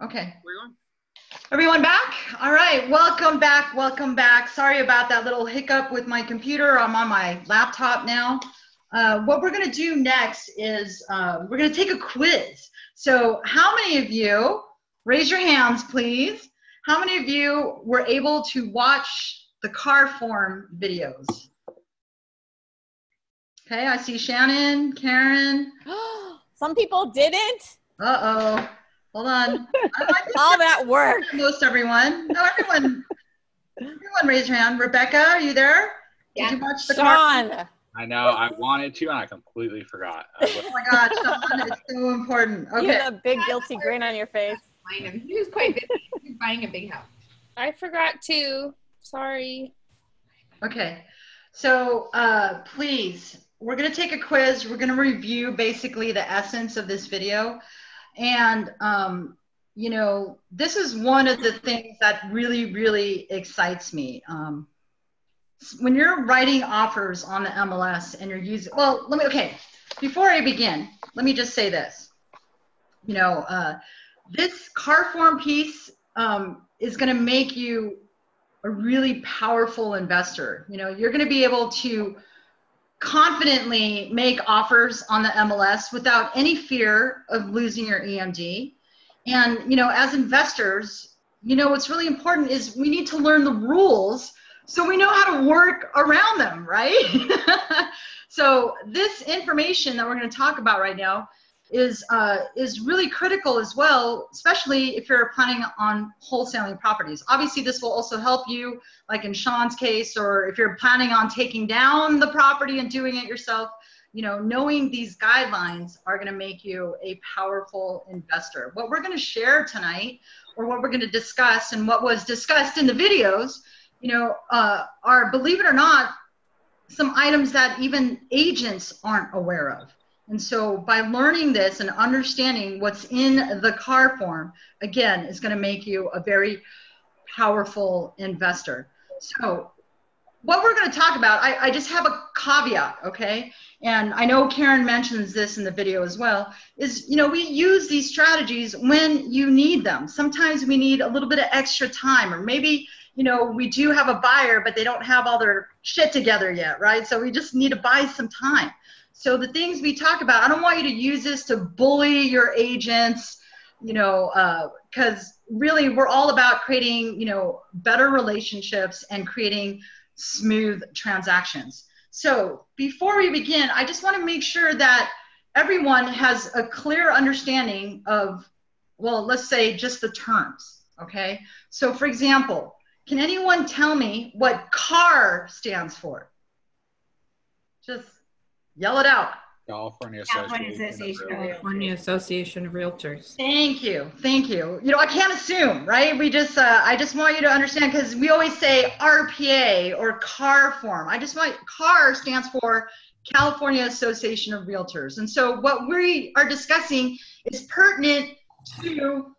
Okay. We're going. Everyone back? All right, welcome back, welcome back. Sorry about that little hiccup with my computer. I'm on my laptop now. What we're gonna do next is we're gonna take a quiz. So how many of you, raise your hands please, how many of you were able to watch the car form videos? Okay, I see Shannon, Karen. Some people didn't. Uh-oh. Hold on. All that work. Most everyone. No, everyone raise your hand. Rebecca, are you there? Yeah. Did you watch the Sean. car? I know. I wanted to, and I completely forgot. Oh my God, Sean, it's so important. You Okay. have a big guilty grin on your face. He was quite busy. He was buying a big house. I forgot to. Sorry. Okay. So please, we're going to take a quiz. We're going to review basically the essence of this video. And, you know, this is one of the things that really, really excites me. When you're writing offers on the MLS and you're using, well, okay, before I begin, let me just say this. You know, this car form piece is going to make you a really powerful investor. You know, you're going to be able to confidently make offers on the MLS without any fear of losing your EMD. And, you know, as investors, you know, what's really important is we need to learn the rules so we know how to work around them, right? So this information that we're going to talk about right now is really critical as well, especially if you're planning on wholesaling properties. Obviously, this will also help you, like in Sean's case, or if you're planning on taking down the property and doing it yourself. You know, knowing these guidelines are going to make you a powerful investor. What we're going to share tonight, or what we're going to discuss, and what was discussed in the videos, you know, are, believe it or not, some items that even agents aren't aware of. And so by learning this and understanding what's in the car form, again, is going to make you a very powerful investor. So what we're going to talk about, I just have a caveat, okay? And I know Karen mentions this in the video as well, is, you know, we use these strategies when you need them. Sometimes we need a little bit of extra time, or maybe, you know, we do have a buyer, but they don't have all their shit together yet, right? So we just need to buy some time. So the things we talk about, I don't want you to use this to bully your agents, you know, because really we're all about creating, you know, better relationships and creating smooth transactions. So before we begin, I just want to make sure that everyone has a clear understanding of, well, let's say just the terms, okay? So for example, can anyone tell me what CAR stands for? Just yell it out. California Association of Realtors. Thank you, thank you. You know, I can't assume, right? We just, I just want you to understand, because we always say RPA or CAR form. I just want, CAR stands for California Association of Realtors. And so what we are discussing is pertinent to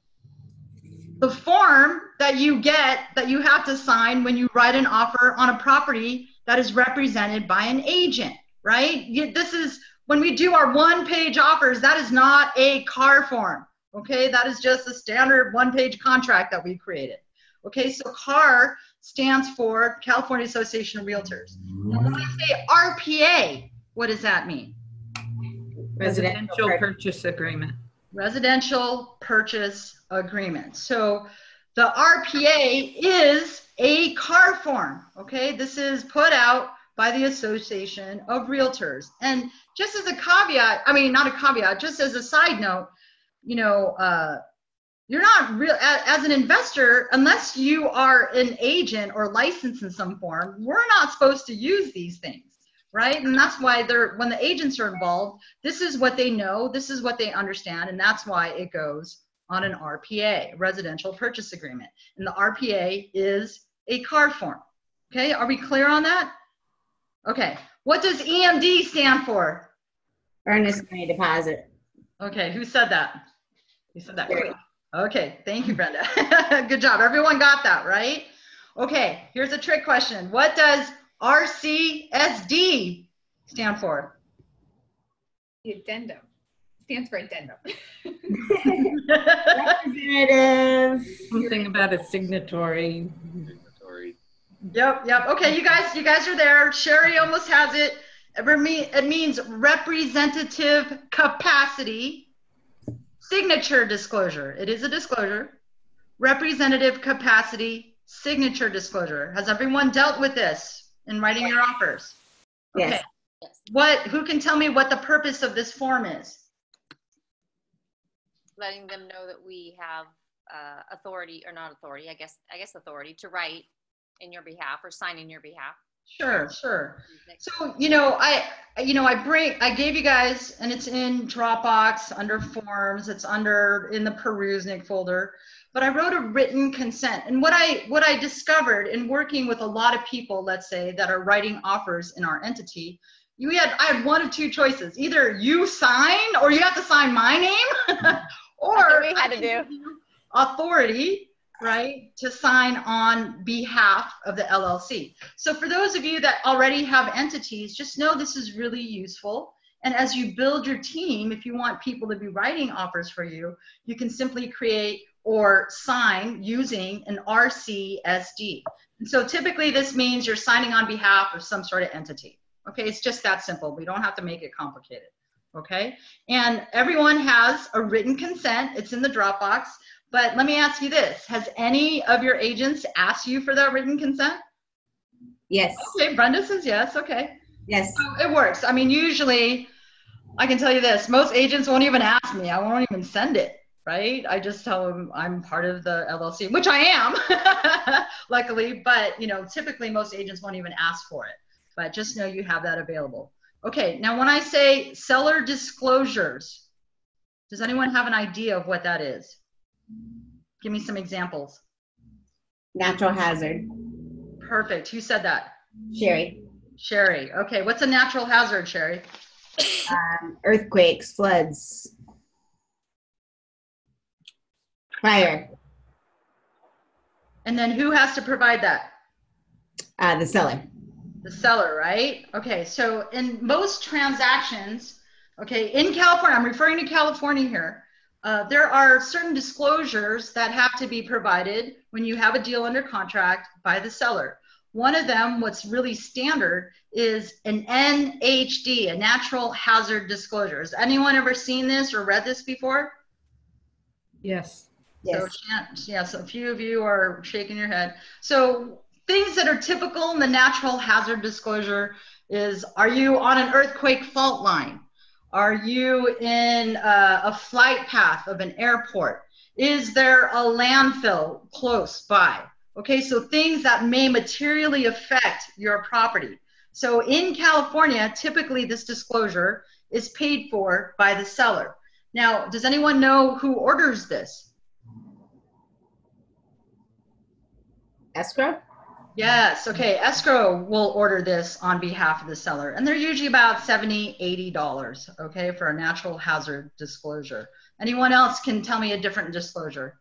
the form that you get, that you have to sign when you write an offer on a property that is represented by an agent, right? This is, when we do our one-page offers, that is not a CAR form, okay? That is just a standard one-page contract that we created. Okay, so CAR stands for California Association of Realtors. Now, when I say RPA, what does that mean? Residential Purchase Agreement. Residential Purchase Agreement. So the RPA is a CAR form, okay? This is put out by the Association of Realtors. And just as a caveat, I mean, not a caveat, just as a side note, you know, you're not real, as an investor, unless you are an agent or licensed in some form, we're not supposed to use these things, right? And that's why when the agents are involved, this is what they know, this is what they understand, and that's why it goes on an RPA, Residential Purchase Agreement. And the RPA is a CAR form, okay? Are we clear on that? Okay, what does EMD stand for? Earnest money deposit. Okay, who said that? Who said that? Okay, thank you, Brenda. Good job. Everyone got that, right? Okay, here's a trick question. What does RCSD stand for? The addendum. stands for addendum. Representative. Something about a signatory. Signatory. Yep. Okay, you guys are there. Sherry almost has it. It means representative capacity. Signature disclosure. It is a disclosure. Representative capacity signature disclosure. Has everyone dealt with this in writing your offers? Okay. Yes. Who can tell me what the purpose of this form is? Letting them know that we have authority, or not authority, I guess authority to write in your behalf or sign in your behalf. Sure. So, I gave you guys, and it's in Dropbox under forms, it's in the Perusnik folder, but I wrote a written consent. And what I discovered in working with a lot of people, let's say, that are writing offers in our entity, I had one of two choices. Either you sign, or you have to sign my name, or we had to do authority, right, to sign on behalf of the LLC. So for those of you that already have entities, just know this is really useful. And as you build your team, if you want people to be writing offers for you, you can simply create or sign using an RCSD. And so typically this means you're signing on behalf of some sort of entity. Okay, it's just that simple. We don't have to make it complicated. Okay, and everyone has a written consent. It's in the Dropbox. But let me ask you this. Has any of your agents asked you for that written consent? Yes. Okay, Brenda says yes. Okay. Yes. So it works. I mean, usually, I can tell you this. Most agents won't even ask me. I won't even send it, right? I just tell them I'm part of the LLC, which I am, luckily. But, typically most agents won't even ask for it. But just know you have that available. Okay, now when I say seller disclosures, does anyone have an idea of what that is? Give me some examples. Natural hazard. Perfect. Who said that? Sherry. Sherry. Okay, what's a natural hazard, Sherry? Earthquakes, floods, fire. And then who has to provide that? The seller. The seller, right? Okay, so in most transactions, okay, in California, I'm referring to California here, there are certain disclosures that have to be provided when you have a deal under contract by the seller. One of them, what's really standard, is an NHD, a natural hazard disclosure. Has anyone ever seen this or read this before? Yes. So, yes, a few of you are shaking your head. So things that are typical in the natural hazard disclosure is, are you on an earthquake fault line? Are you in a flight path of an airport? Is there a landfill close by? Okay, so things that may materially affect your property. So in California, typically this disclosure is paid for by the seller. Now, does anyone know who orders this? Escrow? Yes, okay, escrow will order this on behalf of the seller, and they're usually about $70, $80, okay, for a natural hazard disclosure. Anyone else can tell me a different disclosure?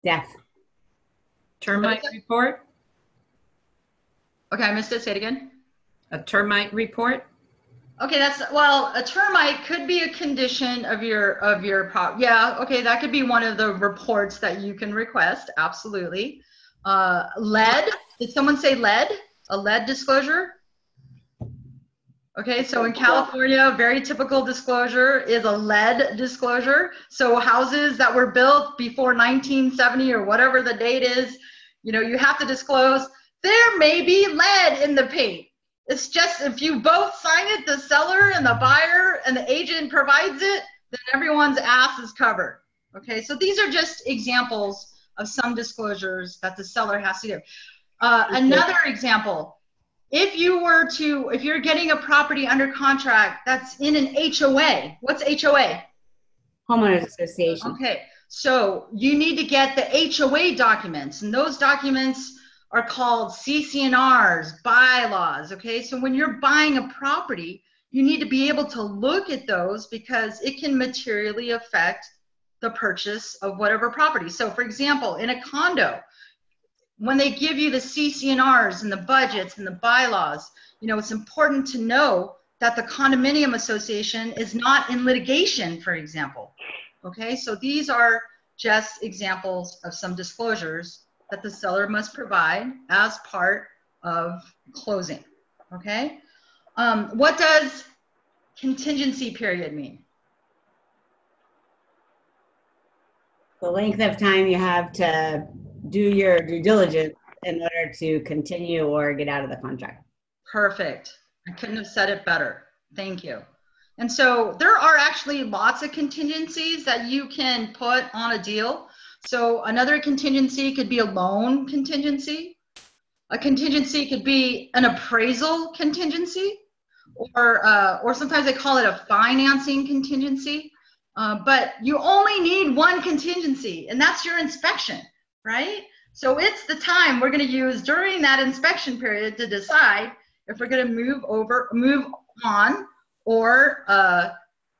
Death. Termite report? Okay, I missed it, say it again. A termite report? Okay, well, a termite could be a condition of your yeah, okay, that could be one of the reports that you can request, absolutely. Lead, did someone say lead? A lead disclosure? Okay, so in California, a very typical disclosure is a lead disclosure. So houses that were built before 1970 or whatever the date is, you have to disclose there may be lead in the paint. It's just, if you both sign it, the seller and the buyer and the agent provides it, then everyone's ass is covered. Okay, so these are just examples of some disclosures that the seller has to do. Another example, if you're getting a property under contract that's in an HOA, what's HOA? Homeowners Association. Okay, so you need to get the HOA documents, and those documents are called CC&Rs, bylaws, okay? So when you're buying a property, you need to be able to look at those because it can materially affect the purchase of whatever property. So for example, in a condo, when they give you the CC&Rs and the budgets and the bylaws, it's important to know that the condominium association is not in litigation, for example. Okay, so these are just examples of some disclosures that the seller must provide as part of closing. Okay, what does contingency period mean? The length of time you have to do your due diligence in order to continue or get out of the contract. Perfect. I couldn't have said it better. Thank you. And so there are actually lots of contingencies that you can put on a deal. So another contingency could be a loan contingency. A contingency could be an appraisal contingency, or sometimes they call it a financing contingency. But you only need one contingency, and that's your inspection, right? So it's the time we're going to use during that inspection period to decide if we're going to move on, or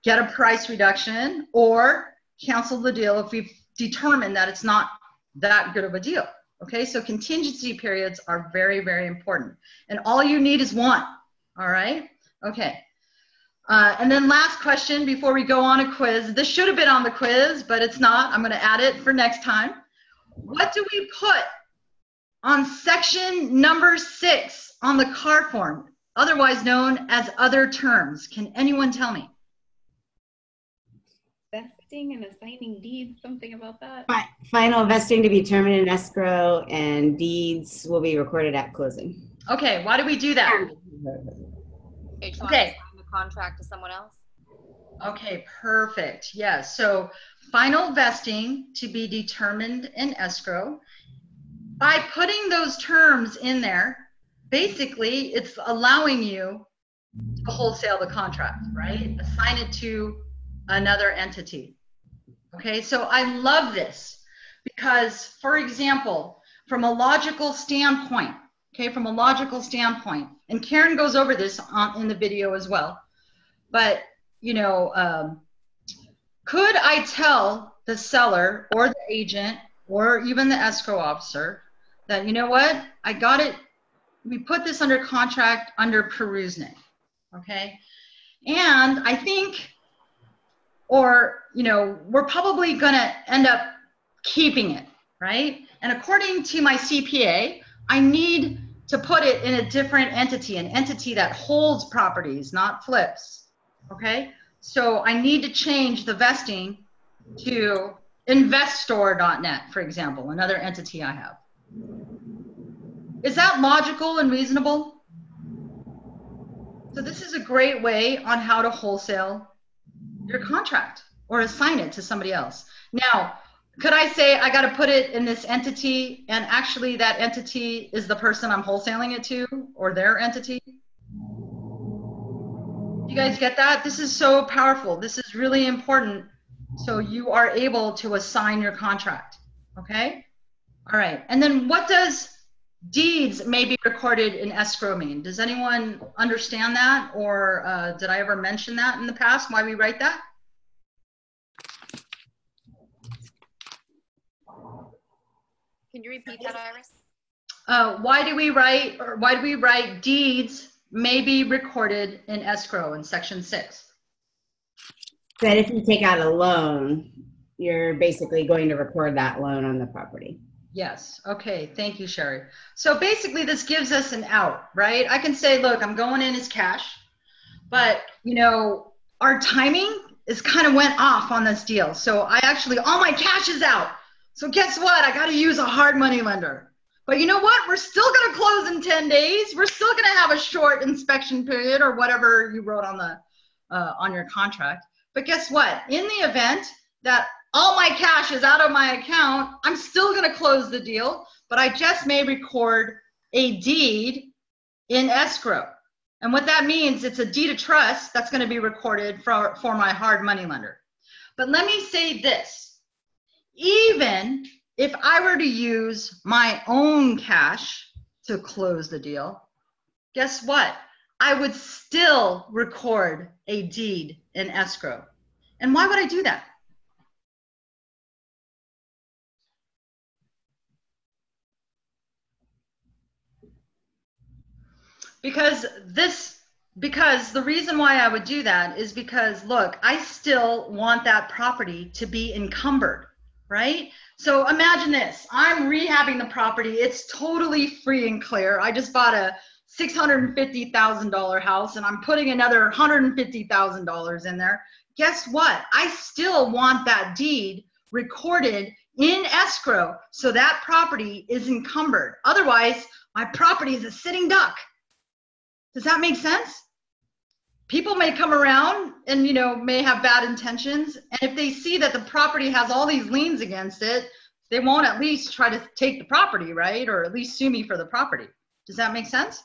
get a price reduction, or cancel the deal if we've determined that it's not that good of a deal. Okay, so contingency periods are very, very important. And all you need is one, all right? Okay. And then last question before we go on a quiz. This should have been on the quiz, but it's not. I'm going to add it for next time. What do we put on section number 6 on the car form, otherwise known as other terms? Can anyone tell me? Vesting and assigning deeds, something about that. Final vesting to be determined in escrow, and deeds will be recorded at closing. Okay, why do we do that? Okay. Okay. Sign the contract to someone else. Okay, perfect. Yes, so final vesting to be determined in escrow. By putting those terms in there, basically it's allowing you to wholesale the contract, right? Assign it to another entity. Okay, so I love this because, for example, from a logical standpoint, and Karen goes over this in the video as well, but you know, could I tell the seller or the agent or even the escrow officer that, you know what, I got it, we put this under contract under perusing, okay? And I think, or, you know, we're probably gonna end up keeping it, right? And according to my CPA, I need to put it in a different entity, an entity that holds properties, not flips, okay? So I need to change the vesting to investor.net, for example, another entity I have. Is that logical and reasonable? So this is a great way on how to wholesale your contract or assign it to somebody else. Now, could I say I got to put it in this entity, and actually that entity is the person I'm wholesaling it to, or their entity? You guys get that? This is so powerful. This is really important. So you are able to assign your contract. Okay? All right. And then what does deeds may be recorded in escrow mean? Does anyone understand that? Or did I ever mention that in the past, why we write that? Can you repeat that, Iris? Why do we write deeds may be recorded in escrow in section 6? That if you take out a loan, you're basically going to record that loan on the property. Yes. Okay. Thank you, Sherry. So basically this gives us an out, right? I can say, look, I'm going in as cash, but you know, our timing is kind of went off on this deal. So I actually, all my cash is out. So guess what? I got to use a hard money lender. But you know what? We're still going to close in 10 days. We're still going to have a short inspection period or whatever you wrote on the on your contract. But guess what? In the event that all my cash is out of my account, I'm still going to close the deal, but I just may record a deed in escrow. And what that means, it's a deed of trust that's going to be recorded for my hard money lender. But let me say this. Even if I were to use my own cash to close the deal, guess what? I would still record a deed in escrow. And why would I do that? Because this Because the reason why I would do that is because, look, I still want that property to be encumbered, right? So imagine this. I'm rehabbing the property. It's totally free and clear. I just bought a $650,000 house and I'm putting another $150,000 in there. Guess what? I still want that deed recorded in escrow so that property is encumbered. Otherwise, my property is a sitting duck. Does that make sense? People may come around and, you know, may have bad intentions. And if they see that the property has all these liens against it, they won't at least try to take the property, right? Or at least sue me for the property. Does that make sense?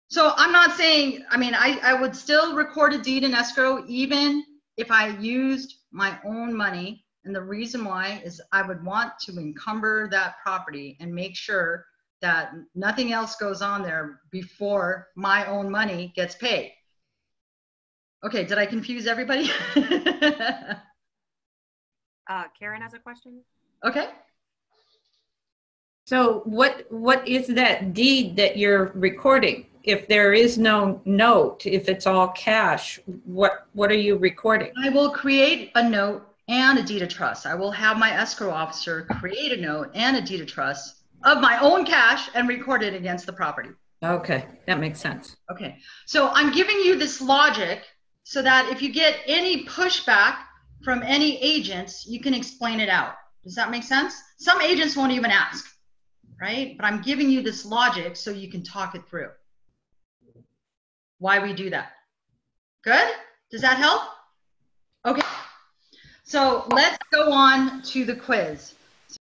So I'm not saying, I mean, I would still record a deed in escrow even if I used my own money. And the reason why is I would want to encumber that property and make sure that nothing else goes on there before my own money gets paid. Okay, did I confuse everybody? Karen has a question. Okay. So what is that deed that you're recording? If there is no note, if it's all cash, what are you recording? I will create a note and a deed of trust. I will have my escrow officer create a note and a deed of trust of my own cash and record it against the property. Okay, that makes sense. Okay, so I'm giving you this logic so that if you get any pushback from any agents, you can explain it out. Does that make sense? Some agents won't even ask, right? But I'm giving you this logic so you can talk it through. Why we do that. Good? Does that help? Okay. So let's go on to the quiz.